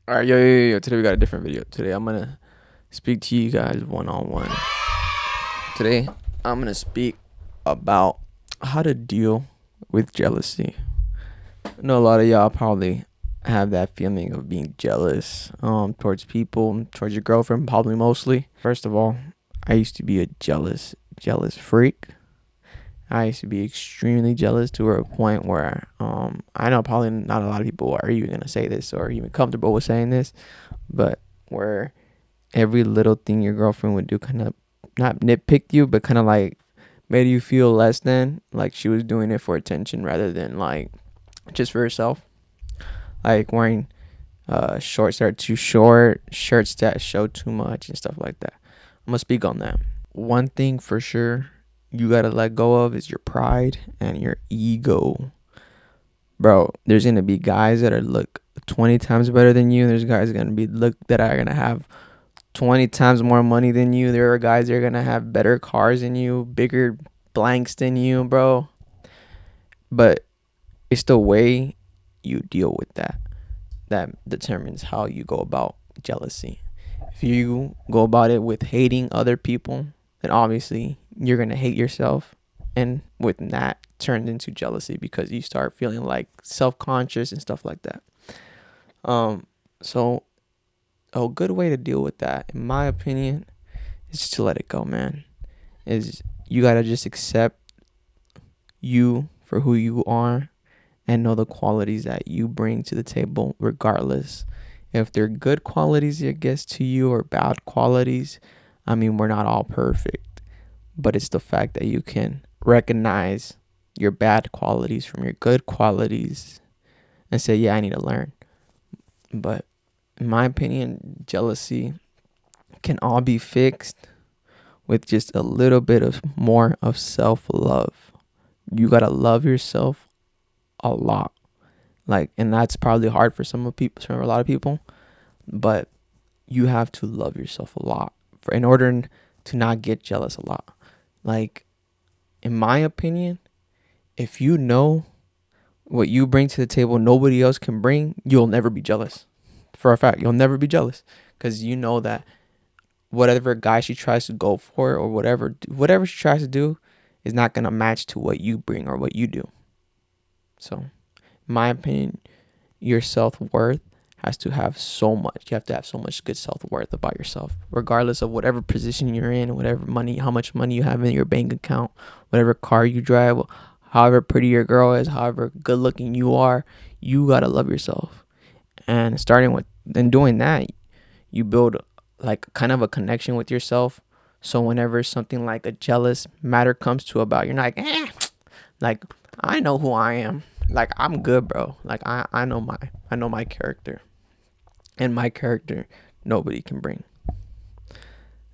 All right, yo. Today we got a different video. Today I'm gonna speak to you guys one on one. Today I'm gonna speak about how to deal with jealousy. I know a lot of y'all probably have that feeling of being jealous towards people, towards your girlfriend, probably mostly. First of all, I used to be a jealous freak. I used to be extremely jealous to a point where I know probably not a lot of people are even gonna say this or even comfortable with saying this, but where every little thing your girlfriend would do kind of not nitpicked you, but kind of like made you feel less than, like she was doing it for attention rather than like just for herself. Like wearing shorts that are too short, shirts that show too much, and stuff like that. I'm gonna speak on that. One thing for sure you gotta let go of is your pride and your ego. Bro, there's gonna be guys that are look 20 times better than you. There's guys gonna be look that are gonna have 20 times more money than you. There are guys that are gonna have better cars than you, bigger blanks than you, bro. But it's the way you deal with that determines how you go about jealousy. If you go about it with hating other people, then obviously you're gonna hate yourself, and with that turns into jealousy because you start feeling like self-conscious and stuff like that. So a good way to deal with that, in my opinion, is just to let it go, man. Is you gotta just accept you for who you are and know the qualities that you bring to the table, regardless if they're good qualities it gets to you or bad qualities. I mean, we're not all perfect, but it's the fact that you can recognize your bad qualities from your good qualities and say, yeah, I need to learn. But in my opinion, jealousy can all be fixed with just a little bit of more of self-love. You got to love yourself a lot. Like, and that's probably hard for for a lot of people, but you have to love yourself a lot in order to not get jealous a lot. Like, in my opinion, if you know what you bring to the table nobody else can bring, you'll never be jealous. For a fact, you'll never be jealous because you know that whatever guy she tries to go for or whatever she tries to do is not going to match to what you bring or what you do. So, in my opinion, your self-worth has to have so much. You have to have so much good self-worth about yourself, regardless of whatever position you're in, whatever money, how much money you have in your bank account, whatever car you drive, however pretty your girl is, however good looking you are. You got to love yourself. And starting with and doing that, you build like kind of a connection with yourself. So whenever something like a jealous matter comes to about, you're not like I know who I am. Like I'm good, bro. Like I know my character. And my character nobody can bring.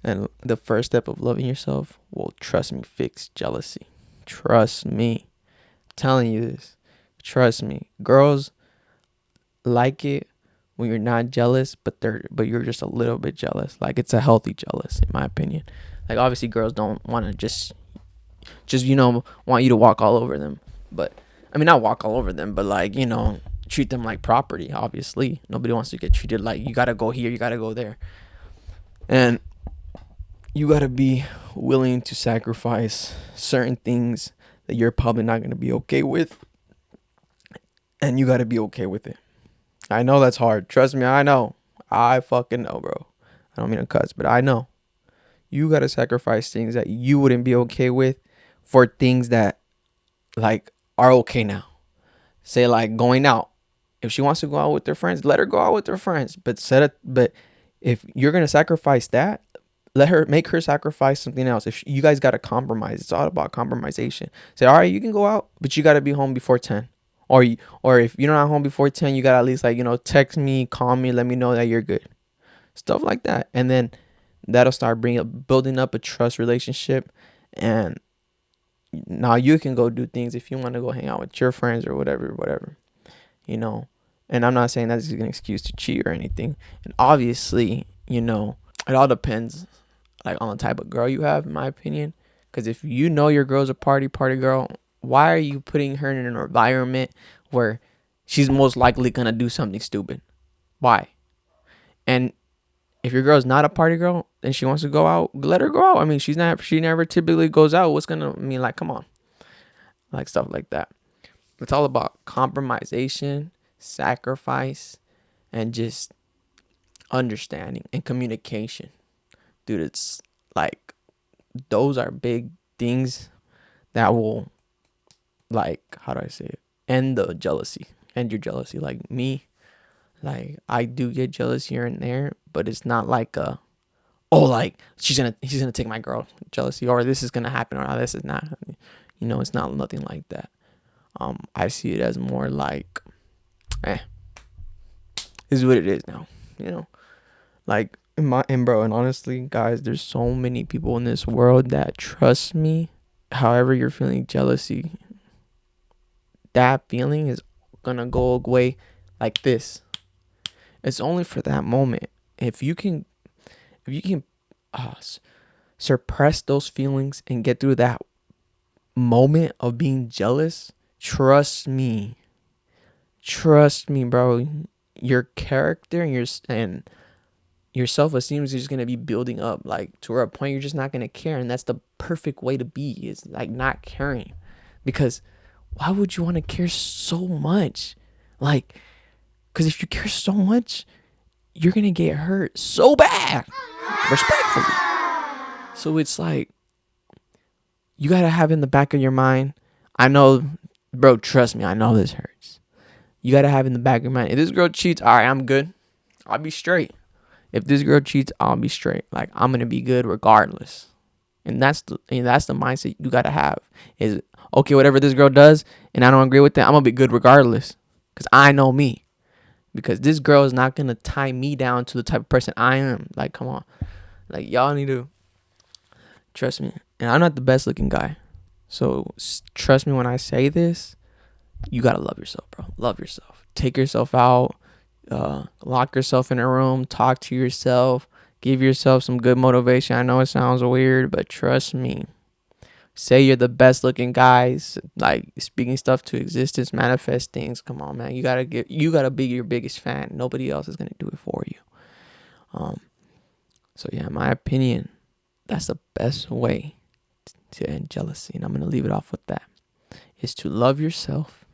And the first step of loving yourself will, trust me, fix jealousy. Trust me. I'm telling you this. Trust me. Girls like it when you're not jealous, but you're just a little bit jealous. Like it's a healthy jealous, in my opinion. Like obviously girls don't want to just want you to walk all over them. But I mean not walk all over them, but like, treat them like property, obviously. Nobody wants to get treated like you gotta go here, you gotta go there. And you gotta be willing to sacrifice certain things that you're probably not gonna be okay with. And you gotta be okay with it. I know that's hard. Trust me, I know. I fucking know, bro. I don't mean to cuss, but I know. You gotta sacrifice things that you wouldn't be okay with for things that like are okay now. Say like going out. If she wants to go out with her friends, let her go out with her friends. But if you're gonna sacrifice that, make her sacrifice something else. If you guys gotta compromise, it's all about compromisation. Say, all right, you can go out, but you gotta be home before 10. Or if you're not home before 10, you gotta at least text me, call me, let me know that you're good. Stuff like that, and then that'll start building up a trust relationship, and now you can go do things if you want to go hang out with your friends or whatever, you know. And I'm not saying that's an excuse to cheat or anything. And obviously, it all depends like on the type of girl you have, in my opinion. Because if you know your girl's a party girl, why are you putting her in an environment where she's most likely gonna do something stupid? Why? And if your girl's not a party girl and she wants to go out, let her go out. I mean, she never typically goes out. What's gonna mean, like, come on, like stuff like that. It's all about compromisation, sacrifice, and just understanding and communication. Dude, it's like those are big things that will, like, how do I say it? End the jealousy. End your jealousy. Like me, like I do get jealous here and there, but it's not like like he's gonna take my girl jealousy, or this is gonna happen, or this is not. It's not nothing like that. I see it as more like, this is what it is now. Like and honestly, guys, there's so many people in this world that trust me. However you're feeling jealousy, that feeling is gonna go away like this. It's only for that moment. If you can suppress those feelings and get through that moment of being jealous, trust me, bro, your character and your self-esteem is just gonna be building up, like, to a point you're just not gonna care. And that's the perfect way to be, is like not caring. Because why would you want to care so much? Like, because if you care so much, you're gonna get hurt so bad, respectfully. So it's like, you gotta have in the back of your mind, I know, bro, trust me, I know this hurts. You gotta have in the back of your mind, if this girl cheats, all right, I'm good, I'll be straight. If this girl cheats, I'll be straight. Like, I'm gonna be good regardless. And that's the mindset you gotta have. Is, okay, whatever this girl does and I don't agree with that, I'm gonna be good regardless, because I know me. Because this girl is not gonna tie me down to the type of person I am. Like, come on, like, y'all need to trust me. And I'm not the best looking guy, so trust me when I say this. You gotta love yourself, bro. Love yourself. Take yourself out. Lock yourself in a room. Talk to yourself. Give yourself some good motivation. I know it sounds weird, but trust me. Say you're the best looking guys, like speaking stuff to existence, manifest things. Come on, man. You gotta be your biggest fan. Nobody else is gonna do it for you. So yeah, in my opinion, that's the best way to end jealousy. And I'm gonna leave it off with that. Is to love yourself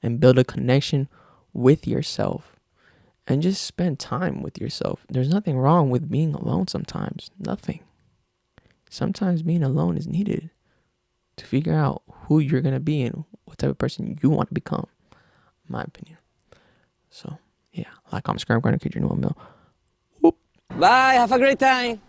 and build a connection with yourself. And just spend time with yourself. There's nothing wrong with being alone sometimes. Nothing. Sometimes being alone is needed to figure out who you're going to be and what type of person you want to become, in my opinion. So, yeah. Like, I'm Scrum Grinding Kid, your new Mill. Bye. Have a great time.